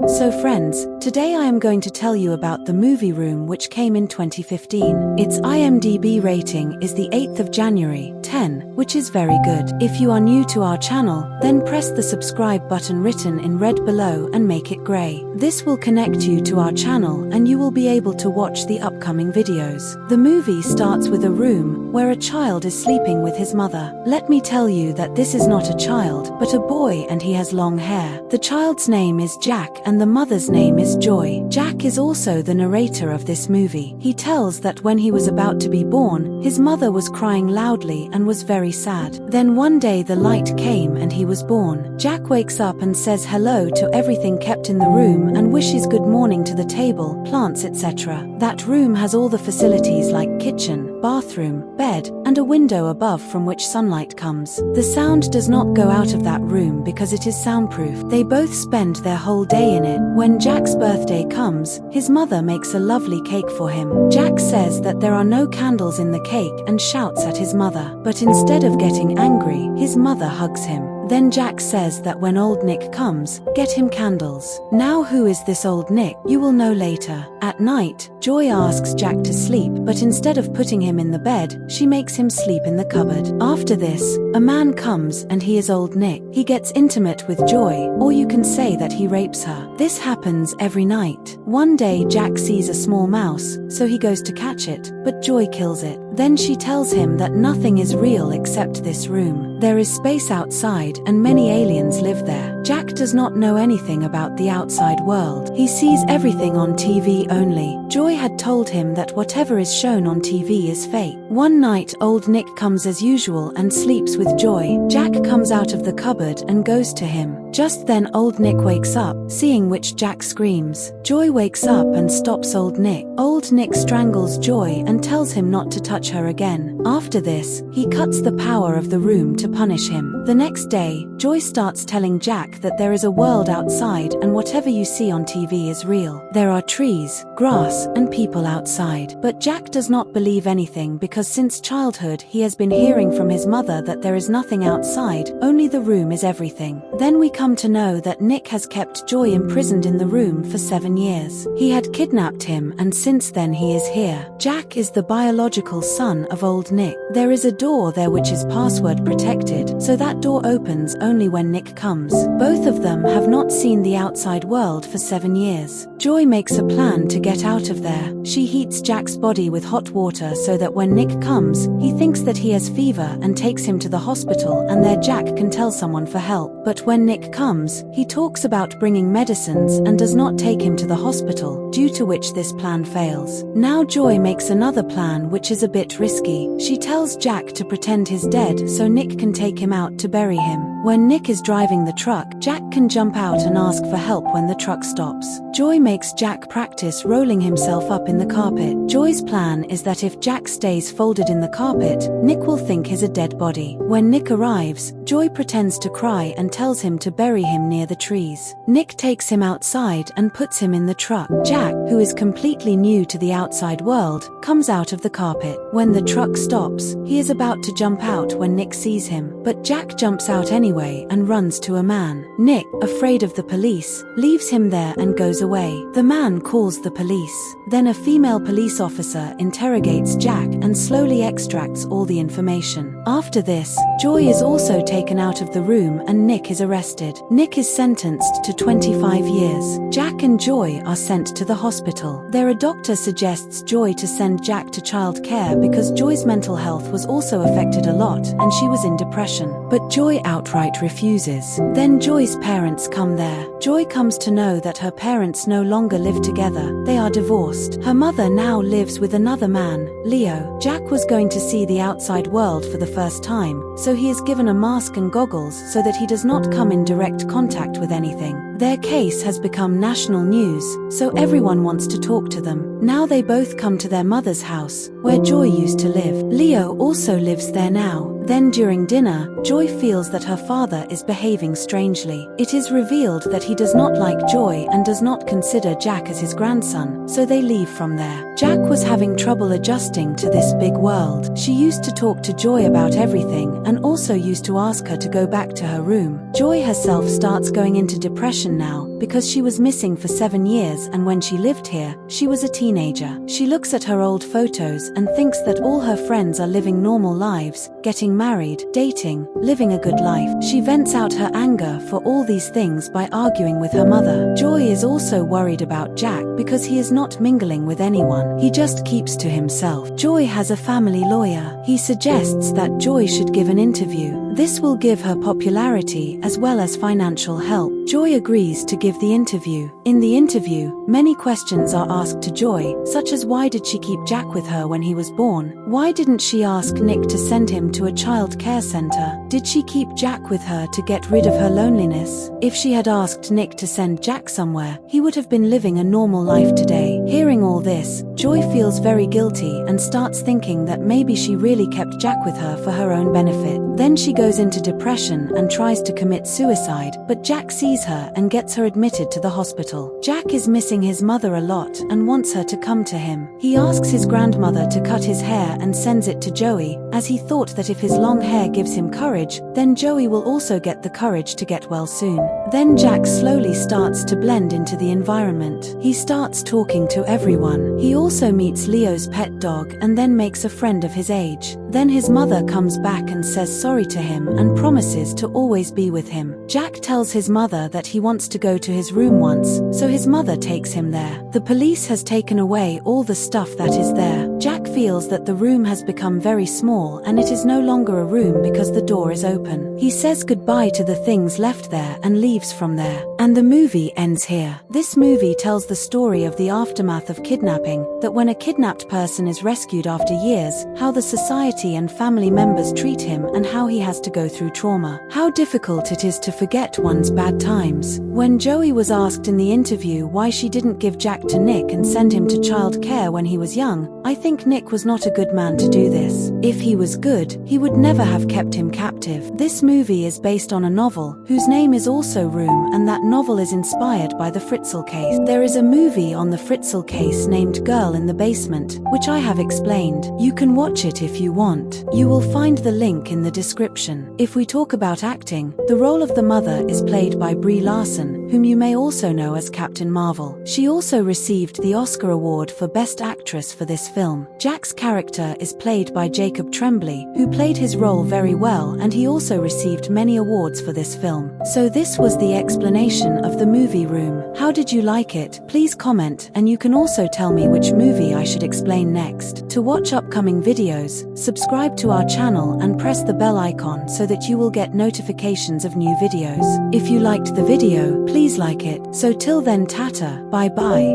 So friends, today I am going to tell you about the movie Room, which came in 2015. Its IMDb rating is the 8th of January, 10, which is very good. If you are new to our channel, then press the subscribe button written in red below and make it grey. This will connect you to our channel and you will be able to watch the upcoming videos. The movie starts with a room where a child is sleeping with his mother. Let me tell you that this is not a child, but a boy, and he has long hair. The child's name is Jack and the mother's name is Joy. Jack is also the narrator of this movie. He tells that when he was about to be born, his mother was crying loudly and was very sad. Then one day the light came and he was born. Jack wakes up and says hello to everything kept in the room and wishes good morning to the table, plants, etc. That room has all the facilities like kitchen, bathroom, bed, and a window above from which sunlight comes. The sound does not go out of that room because it is soundproof. They both spend their whole day in it. When Jack's birthday comes, his mother makes a lovely cake for him. Jack says that there are no candles in the cake and shouts at his mother. But instead of getting angry, his mother hugs him. Then Jack says that when old Nick comes, get him candles. Now who is this old Nick? You will know later. At night, Joy asks Jack to sleep, but instead of putting him in the bed, she makes him sleep in the cupboard. After this, a man comes and he is old Nick. He gets intimate with Joy, or you can say that he rapes her. This happens every night. One day Jack sees a small mouse, so he goes to catch it, but Joy kills it. Then she tells him that nothing is real except this room. There is space outside and many aliens live there. Jack does not know anything about the outside world. He sees everything on TV only. Joy had told him that whatever is shown on TV is fake. One night old Nick comes as usual and sleeps with Joy. Jack comes out of the cupboard and goes to him. Just then old Nick wakes up, seeing which Jack screams. Joy wakes up and stops old Nick. Old Nick strangles Joy and tells him not to touch her again. After this, he cuts the power of the room to punish him. The next day, Joy starts telling Jack that there is a world outside and whatever you see on TV is real. There are trees, grass, and people outside. But Jack does not believe anything because since childhood he has been hearing from his mother that there is nothing outside, only the room is everything. Then we come to know that Nick has kept Joy imprisoned in the room for 7 years. He had kidnapped him and since then he is here. Jack is the biological son of old Nick. There is a door there which is password protected, so that door opens only when Nick comes. Both of them have not seen the outside world for 7 years. Joy makes a plan to get out of there. She heats Jack's body with hot water so that when Nick comes, he thinks that he has fever and takes him to the hospital and there Jack can tell someone for help. But when Nick comes, he talks about bringing medicines and does not take him to the hospital, due to which this plan fails. Now Joy makes another plan which is a bit risky. She tells Jack to pretend he's dead so Nick can take him out to bury him. When Nick is driving the truck, Jack can jump out and ask for help when the truck stops. Joy makes Jack practice rolling himself up in the carpet. Joy's plan is that if Jack stays folded in the carpet, Nick will think he's a dead body. When Nick arrives, Joy pretends to cry and tells him to bury him near the trees. Nick takes him outside and puts him in the truck. Jack, who is completely new to the outside world, comes out of the carpet. When the truck stops, he is about to jump out when Nick sees him, but Jack jumps out anyway and runs to a man. Nick, afraid of the police, leaves him there and goes away. The man calls the police. Then a female police officer interrogates Jack and slowly extracts all the information. After this, Joy is also taken out of the room and Nick is arrested. Nick is sentenced to 25 years. Jack and Joy are sent to the hospital. There a doctor suggests Joy to send Jack to child care because Joy's mental health was also affected a lot and she was in depression. But Joy outright refuses. Then Joy's parents come there. Joy comes to know that her parents no longer live together. They are divorced. Her mother now lives with another man, Leo. Jack was going to see the outside world for the first time, so he is given a mask and goggles so that he does not come in direct contact with anything. Their case has become national news, so everyone wants to talk to them. Now they both come to their mother's house, where Joy used to live. Leo also lives there now. Then during dinner, Joy feels that her father is behaving strangely. It is revealed that he does not like Joy and does not consider Jack as his grandson, so they leave from there. Jack was having trouble adjusting to this big world. She used to talk to Joy about everything and also used to ask her to go back to her room. Joy herself starts going into depression now because she was missing for 7 years, and when she lived here, she was a teenager. She looks at her old photos and thinks that all her friends are living normal lives, getting married, dating, living a good life. She vents out her anger for all these things by arguing with her mother. Joy is also worried about Jack because he is not mingling with anyone. He just keeps to himself. Joy has a family lawyer. He suggests that Joy should give an interview. This will give her popularity as well as financial help. Joy agrees to give the interview. In the interview, many questions are asked to Joy, such as why did she keep Jack with her when he was born? Why didn't she ask Nick to send him to a child care center? Did she keep Jack with her to get rid of her loneliness? If she had asked Nick to send Jack somewhere, he would have been living a normal life today. Hearing all this, Joy feels very guilty and starts thinking that maybe she really kept Jack with her for her own benefit. Then she goes into depression and tries to commit suicide, but Jack sees her and gets her admitted to the hospital. Jack is missing his mother a lot and wants her to come to him. He asks his grandmother to cut his hair and sends it to Joey, as he thought that if his long hair gives him courage, then Joey will also get the courage to get well soon. Then Jack slowly starts to blend into the environment. He starts talking to everyone. He also meets Leo's pet dog and then makes a friend of his age. Then his mother comes back and says sorry to him and promises to always be with him. Jack tells his mother that he wants to go to his room once, so his mother takes him there. The police has taken away all the stuff that is there. Jack feels that the room has become very small and it is no longer a room because the door is open. He says goodbye to the things left there and leaves from there. And the movie ends here. This movie tells the story of the aftermath of kidnapping, that when a kidnapped person is rescued after years, how the society and family members treat him and how he has to go through trauma. How difficult it is to forget one's bad times. When Joey was asked in the interview why she didn't give Jack to Nick and send him to child care when he was young, I think Nick was not a good man to do this. If he was good, he would never have kept him captive. This movie is based on a novel, whose name is also Room, and that novel is inspired by the Fritzl case. There is a movie on the Fritzl case named Girl in the Basement, which I have explained. You can watch it if you want. You will find the link in the description. If we talk about acting, the role of the mother is played by Brie Larson, whom you may also know as Captain Marvel. She also received the Oscar Award for Best Actress for this film. Jack's character is played by Jacob Tremblay, who played his role very well, and he also received many awards for this film. So this was the explanation of the movie Room. How did you like it? Please comment, and you can also tell me which movie I should explain next. To watch upcoming videos, subscribe to our channel and press the bell icon so that you will get notifications of new videos. If you liked the video, please like it. So till then, tata, bye bye.